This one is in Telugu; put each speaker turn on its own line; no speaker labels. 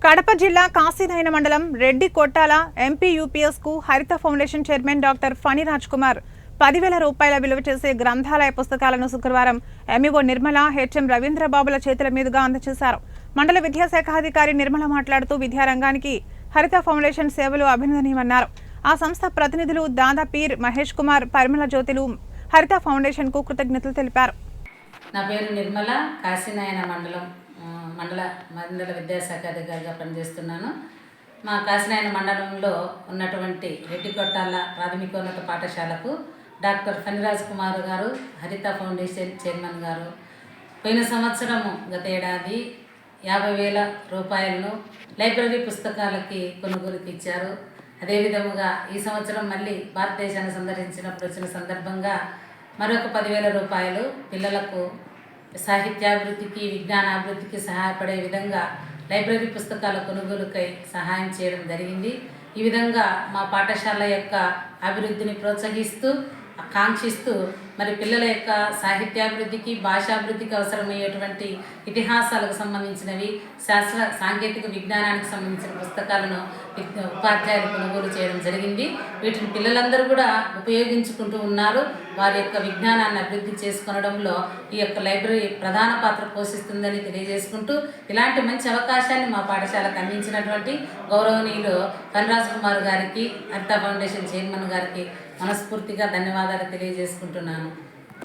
కడప జిల్లా కాశీనయన మండలం రెడ్డి కొట్టాల ఎంపీ యూపీఎస్ కు హరిత foundation chairman doctor Phani Raj Kumar 10,000 రూపాయల విలువ చేసే గ్రంథాలయ పుస్తకాలను శుక్రవారం ఎంఈఓ నిర్మల హెచ్ఎం రవీంద్రబాబుల చేతుల మీదుగా అందజేశారు. మండల విద్యాశాఖ అధికారి నిర్మల మాట్లాడుతూ విద్యారంగానికి హరిత ఫౌండేషన్ సేవలు అభినందనీయమన్నారు. ఆ సంస్థ ప్రతినిధులు దాదా పీర్ మహేష్ కుమార్ పరిమళ జ్యోతులు హరిత ఫౌండేషన్ కు కృతజ్ఞతలు తెలిపారు.
నా పేరు నిర్మల, కాశీనయన మండల విద్యాశాఖ అధికారిగా పనిచేస్తున్నాను. మా కాశీనయన మండలంలో ఉన్నటువంటి రెడ్డి కొట్టాల ప్రాథమికోన్నత పాఠశాలకు డాక్టర్ ఫణిరాజ్ కుమార్ గారు, హరిత ఫౌండేషన్ చైర్మన్ గారు పోయిన సంవత్సరము గత ఏడాది 50,000 రూపాయలను లైబ్రరీ పుస్తకాలకి కొనుగోలుకి ఇచ్చారు. అదేవిధముగా ఈ సంవత్సరం మళ్ళీ భారతదేశాన్ని సందర్శించినప్పుడు వచ్చిన సందర్భంగా మరొక 10,000 రూపాయలు పిల్లలకు సాహిత్యాభివృద్ధికి, విజ్ఞానాభివృద్ధికి సహాయపడే విధంగా లైబ్రరీ పుస్తకాల కొనుగోలుకై సహాయం చేయడం జరిగింది. ఈ విధంగా మా పాఠశాల యొక్క అభివృద్ధిని ప్రోత్సహిస్తూ, కాంక్షిస్తూ మరి పిల్లల యొక్క సాహిత్యాభివృద్ధికి, భాషాభివృద్ధికి అవసరమయ్యేటువంటి ఇతిహాసాలకు సంబంధించినవి, శాస్త్ర సాంకేతిక విజ్ఞానానికి సంబంధించిన పుస్తకాలను ఉపాధ్యాయులు కొనుగోలు చేయడం జరిగింది. వీటిని పిల్లలందరూ కూడా ఉపయోగించుకుంటూ ఉన్నారు. వారి యొక్క విజ్ఞానాన్ని అభివృద్ధి చేసుకొనడంలో ఈ యొక్క లైబ్రరీ ప్రధాన పాత్ర పోషిస్తుందని తెలియజేసుకుంటూ, ఇలాంటి మంచి అవకాశాన్ని మా పాఠశాలకు అందించినటువంటి గౌరవనీయులు ఫణిరాజ్ కుమార్ గారికి, హరిత ఫౌండేషన్ చైర్మన్ గారికి మనస్ఫూర్తిగా ధన్యవాదాలు తెలియజేసుకుంటున్నాను.